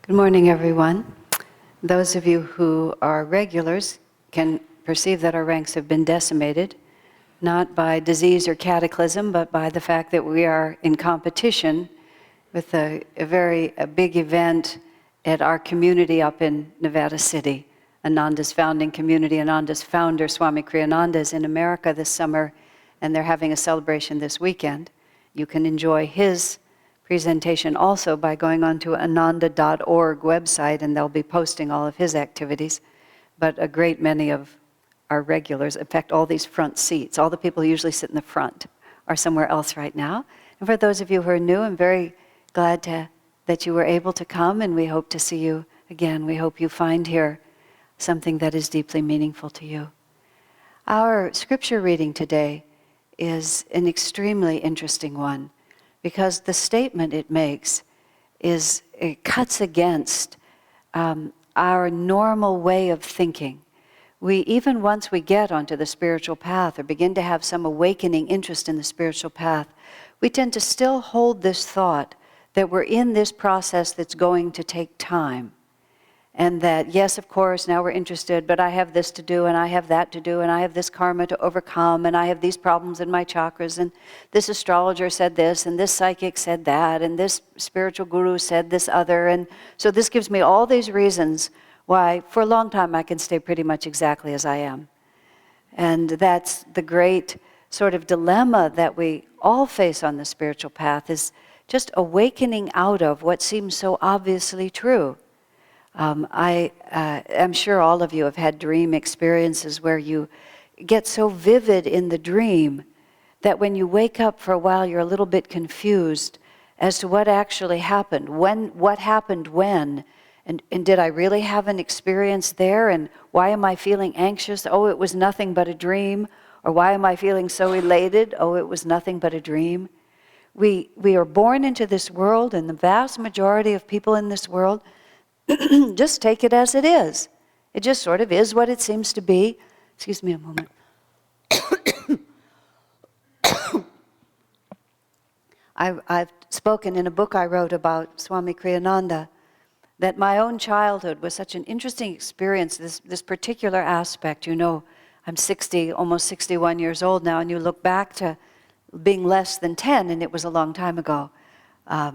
Good morning, everyone. Those of you who are regulars can perceive that our ranks have been decimated, not by disease or cataclysm, but by the fact that we are in competition with a big event at our community up in Nevada City. Ananda's founding community, Ananda's founder, Swami Kriyananda, is in America this summer, and they're having a celebration this weekend. You can enjoy his presentation also by going on to ananda.org website, and they'll be posting all of his activities. But a great many of our regulars, in fact, all these front seats, all the people who usually sit in the front are somewhere else right now. And for those of you who are new, I'm very glad that you were able to come, and we hope to see you again. We hope you find here something that is deeply meaningful to you. Our scripture reading today is an extremely interesting one, because the statement it makes it cuts against our normal way of thinking. Even once we get onto the spiritual path or begin to have some awakening interest in the spiritual path, we tend to still hold this thought that we're in this process that's going to take time. And that, yes, of course, now we're interested, but I have this to do, and I have that to do, and I have this karma to overcome, and I have these problems in my chakras, and this astrologer said this, and this psychic said that, and this spiritual guru said this other, and so this gives me all these reasons why, for a long time, I can stay pretty much exactly as I am. And that's the great sort of dilemma that we all face on the spiritual path, is just awakening out of what seems so obviously true. I'm sure all of you have had dream experiences where you get so vivid in the dream that when you wake up for a while, you're a little bit confused as to what actually happened, what happened when, and did I really have an experience there, and why am I feeling anxious? Oh, it was nothing but a dream. Or why am I feeling so elated? Oh, it was nothing but a dream. We are born into this world, and the vast majority of people in this world just take it as it is. It just sort of is what it seems to be. Excuse me a moment. I've spoken in a book I wrote about Swami Kriyananda that my own childhood was such an interesting experience, this particular aspect. You know, I'm 60, almost 61 years old now, and you look back to being less than 10, and it was a long time ago.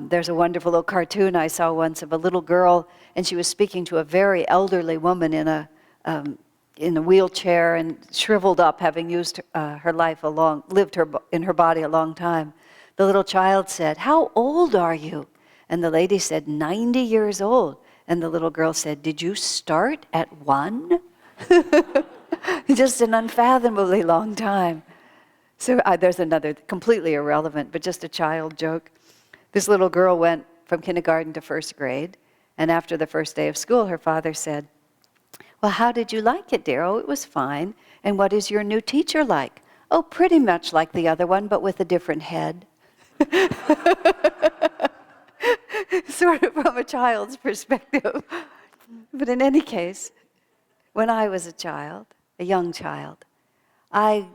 There's a wonderful little cartoon I saw once of a little girl, and she was speaking to a very elderly woman in a wheelchair and shriveled up, having used her life lived in her body a long time. The little child said, "How old are you?" And the lady said, 90 years old. And the little girl said, "Did you start at 1?" Just an unfathomably long time. So there's another completely irrelevant, but just a child joke. This little girl went from kindergarten to first grade, and after the first day of school, her father said, "Well, how did you like it, dear?" "Oh, it was fine." "And what is your new teacher like?" "Oh, pretty much like the other one, but with a different head." Sort of from a child's perspective. But in any case, when I was a young child, I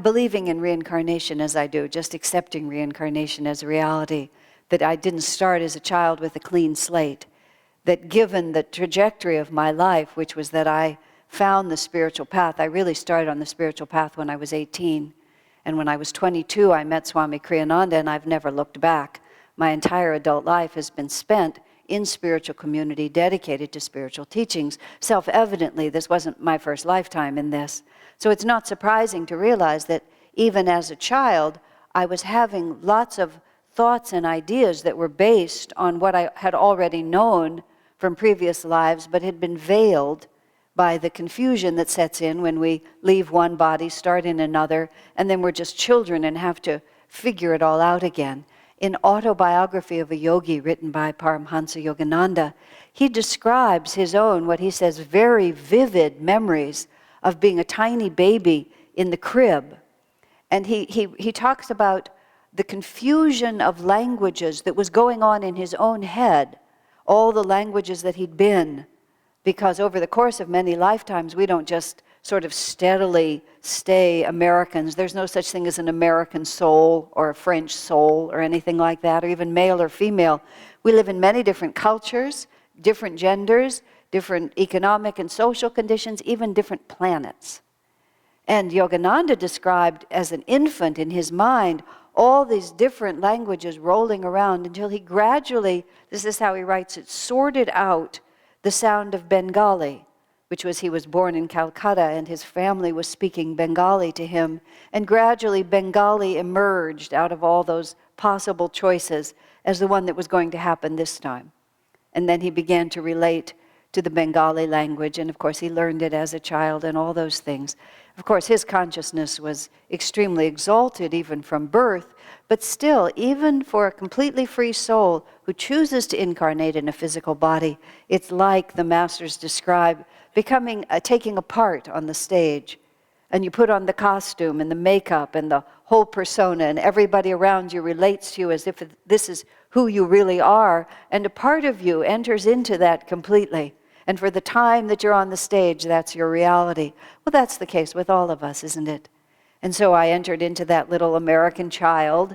believing in reincarnation as I do, just accepting reincarnation as a reality, that I didn't start as a child with a clean slate, that given the trajectory of my life, which was that I found the spiritual path, I really started on the spiritual path when I was 18. And when I was 22, I met Swami Kriyananda, and I've never looked back. My entire adult life has been spent in spiritual community, dedicated to spiritual teachings. Self-evidently, this wasn't my first lifetime in this. So it's not surprising to realize that even as a child, I was having lots of thoughts and ideas that were based on what I had already known from previous lives, but had been veiled by the confusion that sets in when we leave one body, start in another, and then we're just children and have to figure it all out again. In Autobiography of a Yogi, written by Paramhansa Yogananda, he describes his own, what he says, very vivid memories of being a tiny baby in the crib. And he talks about the confusion of languages that was going on in his own head, all the languages that he'd been, because over the course of many lifetimes, we don't just sort of steadily stay Americans. There's no such thing as an American soul or a French soul or anything like that, or even male or female. We live in many different cultures, different genders, different economic and social conditions, even different planets. And Yogananda described as an infant in his mind all these different languages rolling around until he gradually, this is how he writes it, sorted out the sound of Bengali, which was he was born in Calcutta and his family was speaking Bengali to him. And gradually Bengali emerged out of all those possible choices as the one that was going to happen this time. And then he began to relate to the Bengali language, and of course he learned it as a child and all those things. Of course, his consciousness was extremely exalted even from birth, but still, even for a completely free soul who chooses to incarnate in a physical body, it's like the masters describe becoming, taking a part on the stage. And you put on the costume and the makeup and the whole persona, and everybody around you relates to you as if this is who you really are, and a part of you enters into that completely. And for the time that you're on the stage, that's your reality. Well, that's the case with all of us, isn't it? And so I entered into that little American child,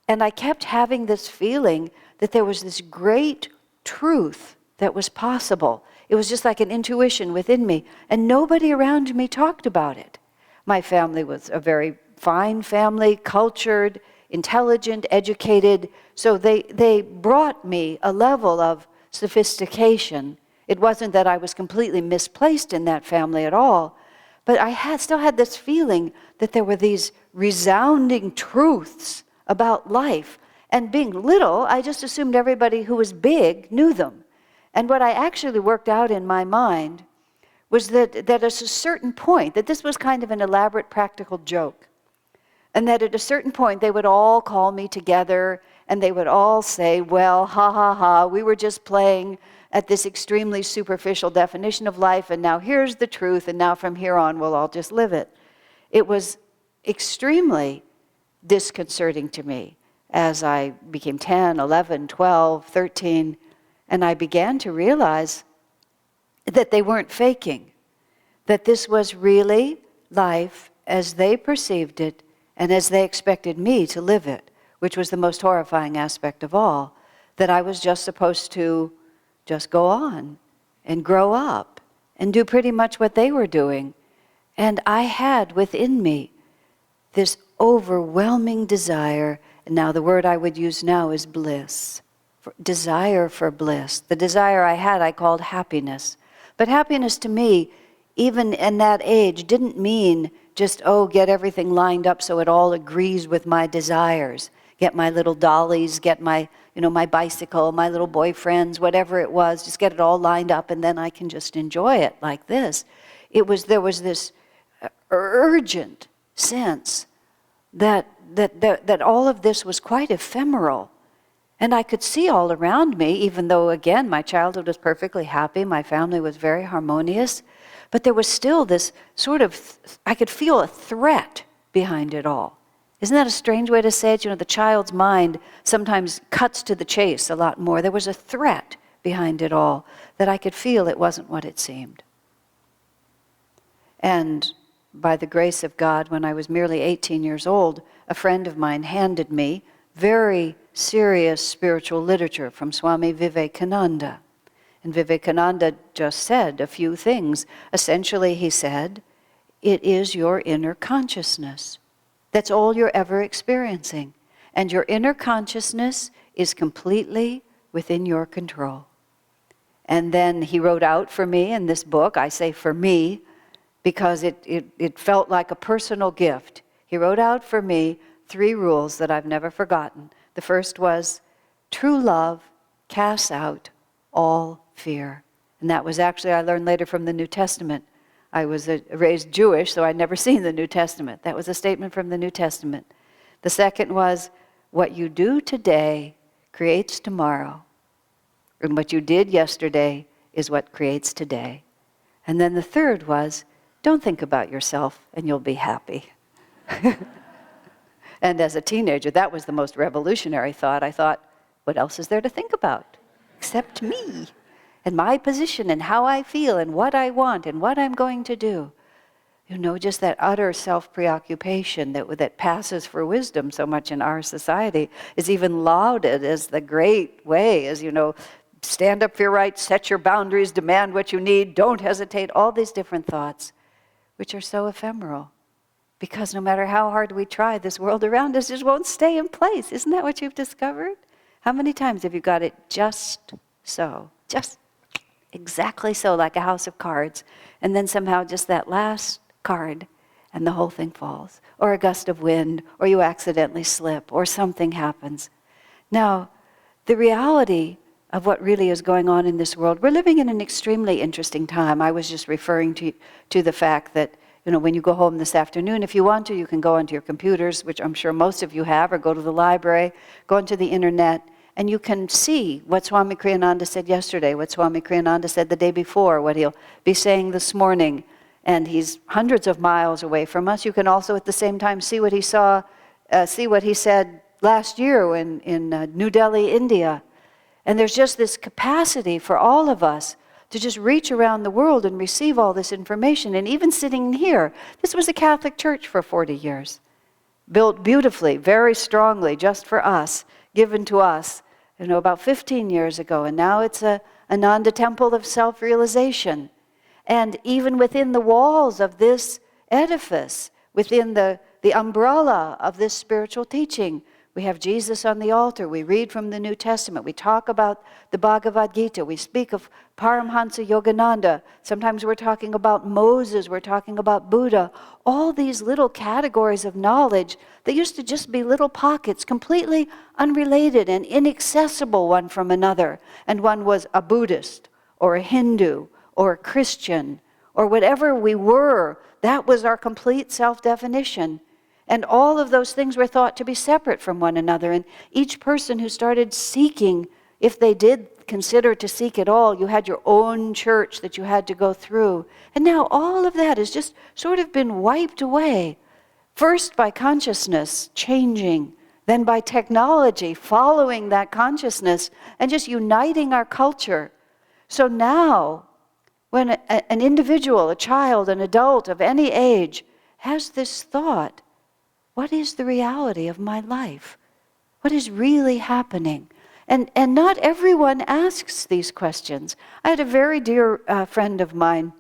and I kept having this feeling that there was this great truth that was possible. It was just like an intuition within me, and nobody around me talked about it. My family was a very fine family, cultured, intelligent, educated, so they brought me a level of sophistication. It wasn't that I was completely misplaced in that family at all, but I still had this feeling that there were these resounding truths about life. And being little, I just assumed everybody who was big knew them. And what I actually worked out in my mind was that at a certain point, that this was kind of an elaborate practical joke, and that at a certain point they would all call me together and they would all say, well, ha ha ha, we were just playing at this extremely superficial definition of life, and now here's the truth, and now from here on we'll all just live it. It was extremely disconcerting to me as I became 10, 11, 12, 13, and I began to realize that they weren't faking, that this was really life as they perceived it and as they expected me to live it, which was the most horrifying aspect of all, that I was just supposed to just go on and grow up and do pretty much what they were doing. And I had within me this overwhelming desire, and now the word I would use now is bliss, desire for bliss. The desire I had I called happiness. But happiness to me, even in that age, didn't mean just, get everything lined up so it all agrees with my desires. Get my little dollies, get my, my bicycle, my little boyfriends, whatever it was, just get it all lined up and then I can just enjoy it like this. There was this urgent sense that all of this was quite ephemeral. And I could see all around me, even though, again, my childhood was perfectly happy, my family was very harmonious, but there was still this sort of, I could feel a threat behind it all. Isn't that a strange way to say it? The child's mind sometimes cuts to the chase a lot more. There was a threat behind it all that I could feel it wasn't what it seemed. And by the grace of God, when I was merely 18 years old, a friend of mine handed me very serious spiritual literature from Swami Vivekananda. And Vivekananda just said a few things. Essentially, he said, it is your inner consciousness. That's all you're ever experiencing. And your inner consciousness is completely within your control. And then he wrote out for me in this book, I say for me, because it felt like a personal gift. He wrote out for me 3 rules that I've never forgotten. The first was, true love casts out all fear. And that was actually, I learned later from the New Testament. I was raised Jewish, so I'd never seen the New Testament. That was a statement from the New Testament. The second was, what you do today creates tomorrow. And what you did yesterday is what creates today. And then the third was, don't think about yourself and you'll be happy. And as a teenager, that was the most revolutionary thought. I thought, what else is there to think about except me and my position and how I feel and what I want and what I'm going to do? Just that utter self-preoccupation that passes for wisdom so much in our society is even lauded as the great way, as stand up for your rights, set your boundaries, demand what you need, don't hesitate, all these different thoughts, which are so ephemeral. Because no matter how hard we try, this world around us just won't stay in place. Isn't that what you've discovered? How many times have you got it just so? Just exactly so, like a house of cards. And then somehow just that last card and the whole thing falls. Or a gust of wind, or you accidentally slip, or something happens. Now, the reality of what really is going on in this world, we're living in an extremely interesting time. I was just referring to the fact that when you go home this afternoon, if you want to, you can go onto your computers, which I'm sure most of you have, or go to the library, go onto the internet, and you can see what Swami Kriyananda said yesterday, what Swami Kriyananda said the day before, what he'll be saying this morning. And he's hundreds of miles away from us. You can also at the same time see what he said last year in New Delhi, India. And there's just this capacity for all of us to just reach around the world and receive all this information. And even sitting here, this was a Catholic church for 40 years. Built beautifully, very strongly, just for us, given to us, about 15 years ago. And now it's a Ananda temple of self-realization. And even within the walls of this edifice, within the umbrella of this spiritual teaching, we have Jesus on the altar, we read from the New Testament, we talk about the Bhagavad Gita, we speak of Paramhansa Yogananda, sometimes we're talking about Moses, we're talking about Buddha, all these little categories of knowledge that used to just be little pockets, completely unrelated and inaccessible one from another. And one was a Buddhist, or a Hindu, or a Christian, or whatever we were, that was our complete self-definition. And all of those things were thought to be separate from one another. And each person who started seeking, if they did consider to seek at all, you had your own church that you had to go through. And now all of that has just sort of been wiped away. First by consciousness changing, then by technology following that consciousness and just uniting our culture. So now, when an individual, a child, an adult of any age has this thought, what is the reality of my life? What is really happening? And not everyone asks these questions. I had a very dear friend of mine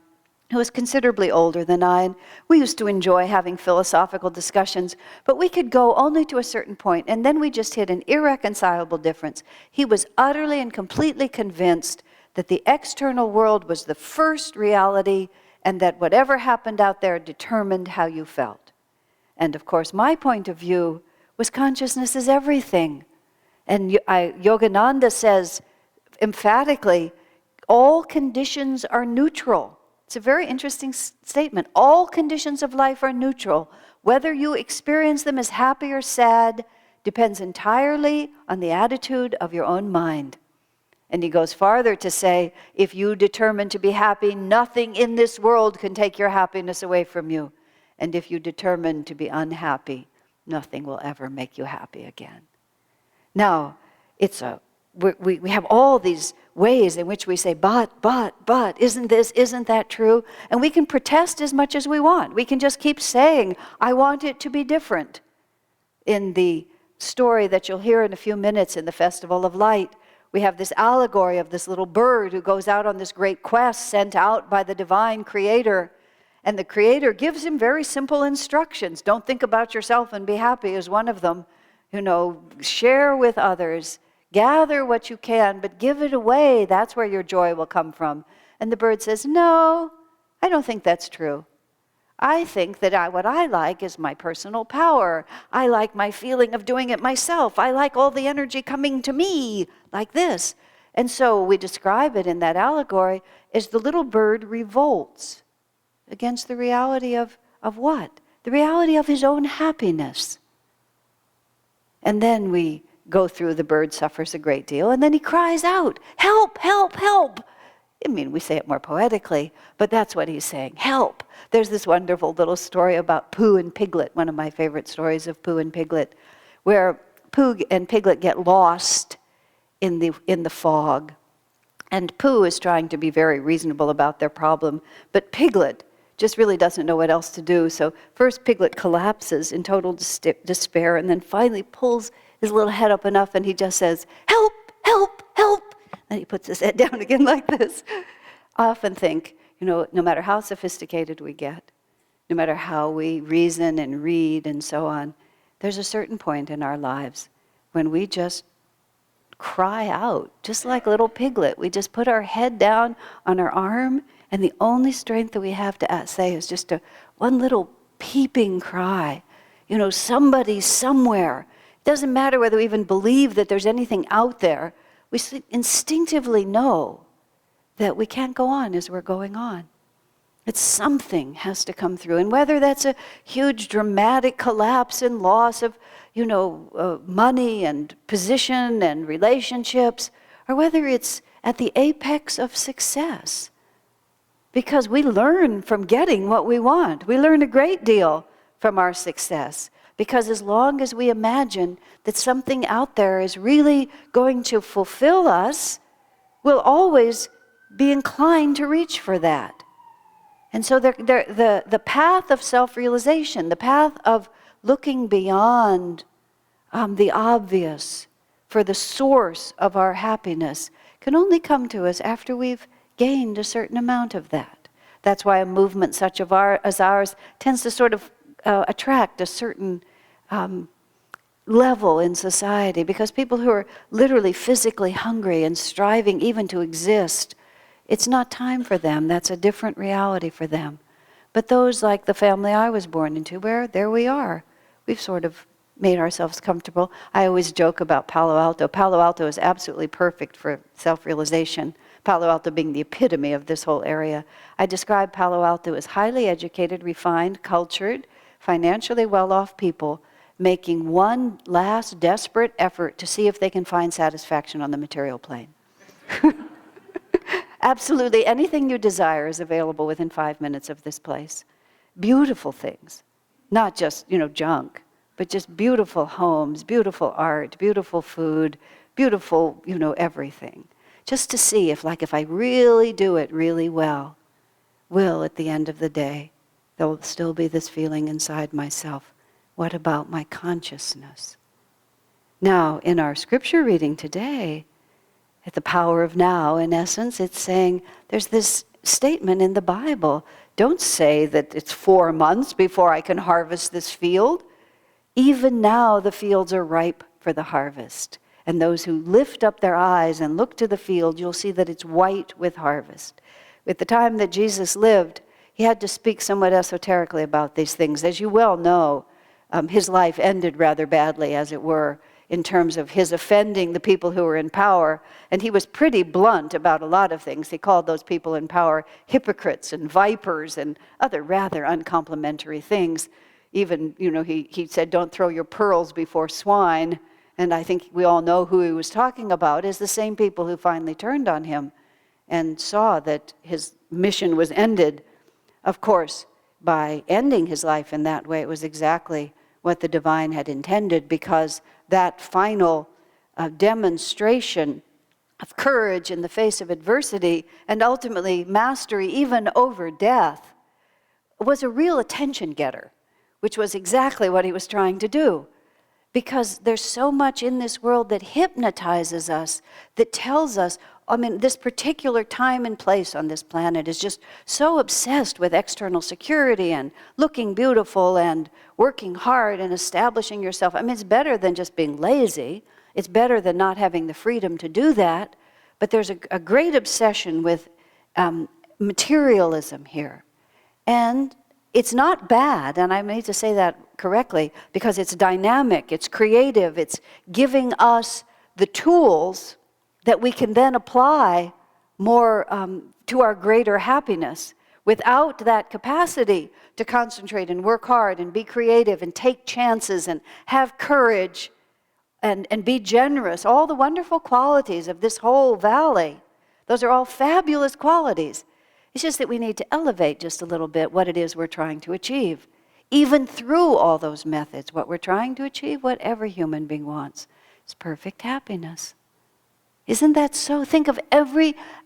who was considerably older than I, and we used to enjoy having philosophical discussions, but we could go only to a certain point, and then we just hit an irreconcilable difference. He was utterly and completely convinced that the external world was the first reality and that whatever happened out there determined how you felt. And of course, my point of view was consciousness is everything. And Yogananda says emphatically, all conditions are neutral. It's a very interesting statement. All conditions of life are neutral. Whether you experience them as happy or sad depends entirely on the attitude of your own mind. And he goes farther to say, if you determine to be happy, nothing in this world can take your happiness away from you. And if you determine to be unhappy, nothing will ever make you happy again. Now, we have all these ways in which we say, but, isn't that true? And we can protest as much as we want. We can just keep saying, I want it to be different. In the story that you'll hear in a few minutes in the Festival of Light, we have this allegory of this little bird who goes out on this great quest sent out by the divine creator. And the creator gives him very simple instructions. Don't think about yourself and be happy is one of them. Share with others. Gather what you can, but give it away. That's where your joy will come from. And the bird says, no, I don't think that's true. I think that what I like is my personal power. I like my feeling of doing it myself. I like all the energy coming to me like this. And so we describe it in that allegory as the little bird revolts against the reality of what? The reality of his own happiness. And then we go through, the bird suffers a great deal, and then he cries out, help, help, help. I mean, we say it more poetically, but that's what he's saying, help. There's this wonderful little story about Pooh and Piglet, one of my favorite stories of Pooh and Piglet, where Pooh and Piglet get lost in the fog. And Pooh is trying to be very reasonable about their problem, but Piglet just really doesn't know what else to do. So first Piglet collapses in total despair, and then finally pulls his little head up enough, and he just says, "Help, help, help." And he puts his head down again like this. I often think, no matter how sophisticated we get, no matter how we reason and read and so on, there's a certain point in our lives when we just cry out, just like little Piglet. We just put our head down on our arm, and the only strength that we have to say is just one little peeping cry. Somebody somewhere. It doesn't matter whether we even believe that there's anything out there. We instinctively know that we can't go on as we're going on. That something has to come through. And whether that's a huge dramatic collapse and loss of money and position and relationships, or whether it's at the apex of success. Because we learn from getting what we want. We learn a great deal from our success. Because as long as we imagine that something out there is really going to fulfill us, we'll always be inclined to reach for that. And so the path of self-realization, the path of looking beyond the obvious for the source of our happiness can only come to us after we've gained a certain amount of that. That's why a movement such as ours tends to sort of attract a certain level in society, because people who are literally physically hungry and striving even to exist, it's not time for them. That's a different reality for them. But those like the family I was born into, where there we are. We've sort of made ourselves comfortable. I always joke about Palo Alto. Palo Alto is absolutely perfect for self-realization. Palo Alto being the epitome of this whole area. I describe Palo Alto as highly educated, refined, cultured, financially well-off people making one last desperate effort to see if they can find satisfaction on the material plane. Absolutely anything you desire is available within 5 minutes of this place. Beautiful things, not just, junk, but just beautiful homes, beautiful art, beautiful food, beautiful, everything. Just to see if I really do it really well, will at the end of the day, there will still be this feeling inside myself. What about my consciousness? Now, in our scripture reading today, at the power of now, in essence, it's saying there's this statement in the Bible. Don't say that it's 4 months before I can harvest this field. Even now the fields are ripe for the harvest. And those who lift up their eyes and look to the field, you'll see that it's white with harvest. At the time that Jesus lived, he had to speak somewhat esoterically about these things. As you well know, his life ended rather badly, as it were, in terms of his offending the people who were in power. And he was pretty blunt about a lot of things. He called those people in power hypocrites and vipers and other rather uncomplimentary things. Even, he said, don't throw your pearls before swine. And I think we all know who he was talking about as the same people who finally turned on him and saw that his mission was ended. Of course, by ending his life in that way, it was exactly what the divine had intended, because that final demonstration of courage in the face of adversity and ultimately mastery even over death was a real attention getter, which was exactly what he was trying to do. Because there's so much in this world that hypnotizes us, that tells us, this particular time and place on this planet is just so obsessed with external security and looking beautiful and working hard and establishing yourself. It's better than just being lazy. It's better than not having the freedom to do that. But there's a great obsession with materialism here. And it's not bad, and I need to say that correctly, because it's dynamic, it's creative, it's giving us the tools that we can then apply more to our greater happiness. Without that capacity to concentrate and work hard and be creative and take chances and have courage and be generous, all the wonderful qualities of this whole valley, those are all fabulous qualities. It's just that we need to elevate just a little bit what it is we're trying to achieve. Even through all those methods, what we're trying to achieve, what every human being wants, is perfect happiness. Isn't that so?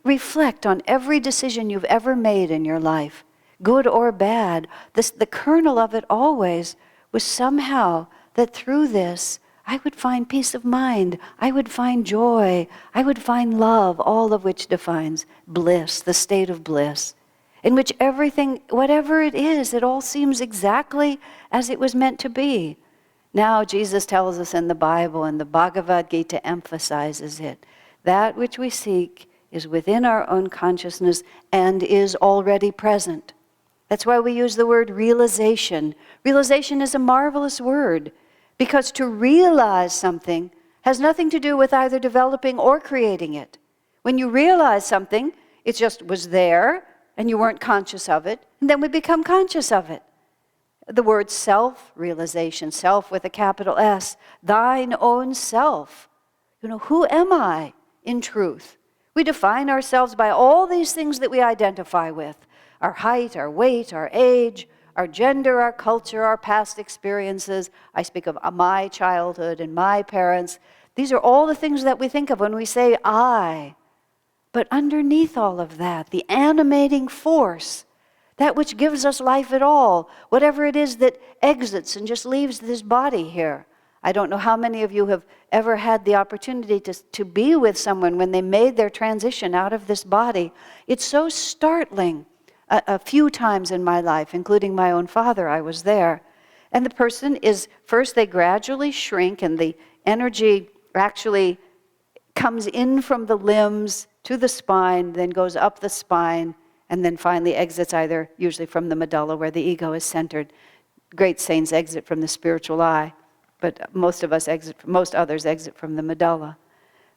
Reflect on every decision you've ever made in your life. good or bad. The kernel of it always was somehow that through this, I would find peace of mind, I would find joy, I would find love, all of which defines bliss, the state of bliss, in which everything, whatever it is, it all seems exactly as it was meant to be. Now Jesus tells us in the Bible, and the Bhagavad Gita emphasizes it, that which we seek is within our own consciousness and is already present. That's why we use the word realization. Realization is a marvelous word, because to realize something has nothing to do with either developing or creating it. When you realize something, it just was there, and you weren't conscious of it, and then we become conscious of it. The word self-realization, self with a capital S, thine own self. Who am I in truth? We define ourselves by all these things that we identify with. Our height, our weight, our age, our gender, our culture, our past experiences. I speak of my childhood and my parents. These are all the things that we think of when we say I. But underneath all of that, the animating force, that which gives us life at all, whatever it is that exits and just leaves this body here. I don't know how many of you have ever had the opportunity to be with someone when they made their transition out of this body. It's so startling. A few times in my life, including my own father, I was there. And the person is, first they gradually shrink, and the energy actually comes in from the limbs to the spine, then goes up the spine, and then finally exits either, usually from the medulla where the ego is centered. Great saints exit from the spiritual eye, but most others exit from the medulla.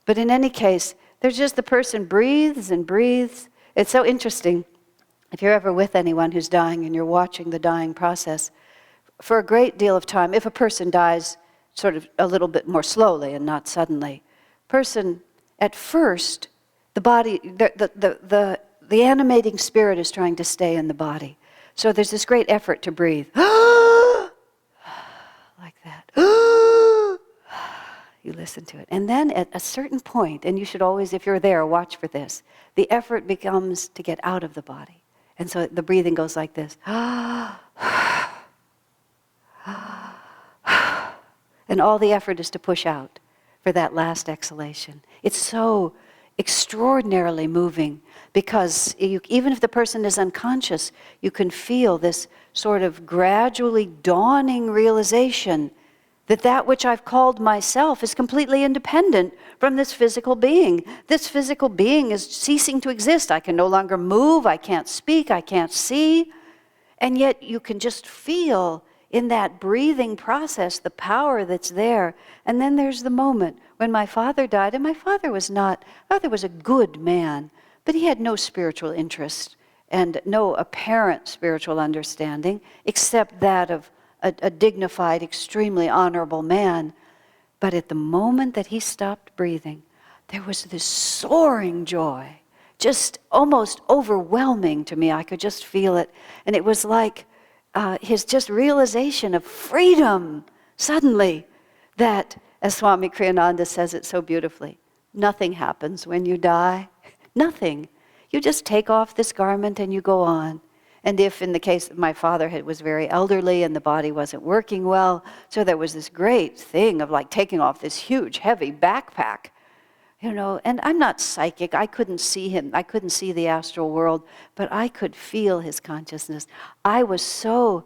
But in any case, there's just the person breathes and breathes. It's so interesting. If you're ever with anyone who's dying and you're watching the dying process, for a great deal of time, if a person dies sort of a little bit more slowly and not suddenly, person, at first, the body, the animating spirit is trying to stay in the body. So there's this great effort to breathe. Like that. You listen to it. And then at a certain point, and you should always, if you're there, watch for this, the effort becomes to get out of the body. And so the breathing goes like this. And all the effort is to push out for that last exhalation. It's so extraordinarily moving because even if the person is unconscious, you can feel this sort of gradually dawning realization that which I've called myself is completely independent from this physical being. This physical being is ceasing to exist. I can no longer move, I can't speak, I can't see. And yet you can just feel in that breathing process the power that's there. And then there's the moment when my father died, and my father was a good man, but he had no spiritual interest and no apparent spiritual understanding except that of a dignified, extremely honorable man. But at the moment that he stopped breathing, there was this soaring joy, just almost overwhelming to me. I could just feel it. And it was like his just realization of freedom, suddenly, that, as Swami Kriyananda says it so beautifully, nothing happens when you die. Nothing. You just take off this garment and you go on. And if, in the case of my father, it was very elderly and the body wasn't working well, so there was this great thing of like taking off this huge, heavy backpack, and I'm not psychic. I couldn't see him. I couldn't see the astral world, but I could feel his consciousness. I was so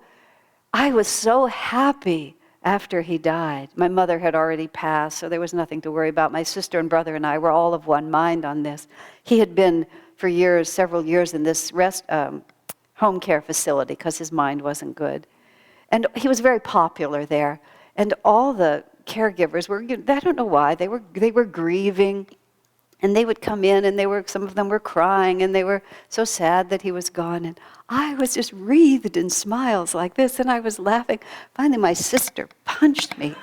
happy after he died. My mother had already passed, so there was nothing to worry about. My sister and brother and I were all of one mind on this. He had been for years, several years in this home care facility because his mind wasn't good. And he was very popular there. And all the caregivers were, I don't know why, they were grieving. And they would come in and some of them were crying and they were so sad that he was gone. And I was just wreathed in smiles like this and I was laughing. Finally my sister punched me.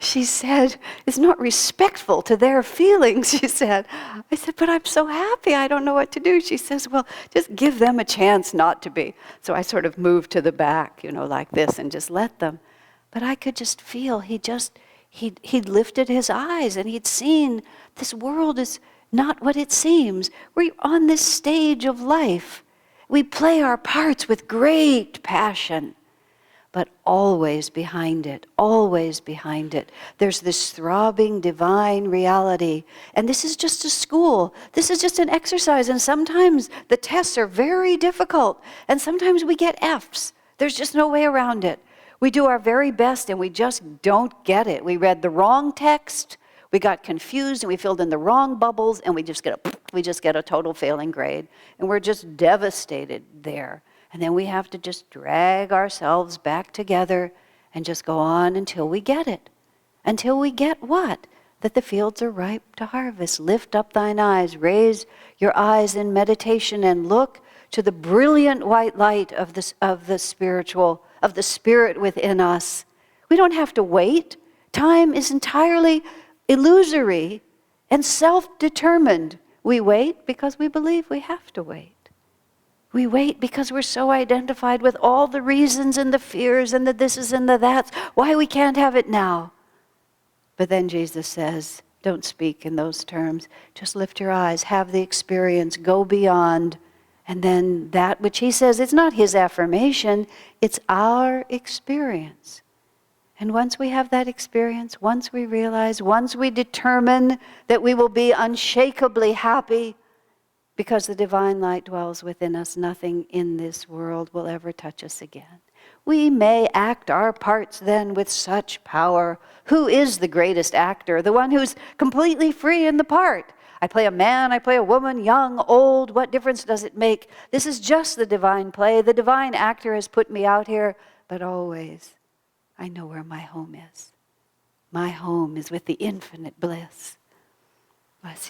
She said, "It's not respectful to their feelings," she said. I said, "But I'm so happy, I don't know what to do." She says, "Well, just give them a chance not to be." So I sort of moved to the back, like this and just let them. But I could just feel he'd lifted his eyes and he'd seen this world is not what it seems. We're on this stage of life. We play our parts with great passion, but always behind it, there's this throbbing divine reality. And this is just a school. This is just an exercise. And sometimes the tests are very difficult. And sometimes we get Fs. There's just no way around it. We do our very best and we just don't get it. We read the wrong text, we got confused and we filled in the wrong bubbles, and we just get a total failing grade. And we're just devastated there. And then we have to just drag ourselves back together and just go on until we get it. Until we get what? That the fields are ripe to harvest. Lift up thine eyes, raise your eyes in meditation and look to the brilliant white light of the spirit within us. We don't have to wait. Time is entirely illusory and self-determined. We wait because we believe we have to wait. We wait because we're so identified with all the reasons and the fears and the thises and the that's, why we can't have it now. But then Jesus says, don't speak in those terms. Just lift your eyes, have the experience, go beyond. And then that which he says, it's not his affirmation, it's our experience. And once we have that experience, once we realize, once we determine that we will be unshakably happy, because the divine light dwells within us, nothing in this world will ever touch us again. We may act our parts then with such power. Who is the greatest actor? The one who's completely free in the part. I play a man, I play a woman, young, old, what difference does it make? This is just the divine play. The divine actor has put me out here, but always I know where my home is. My home is with the infinite bliss. Bless you.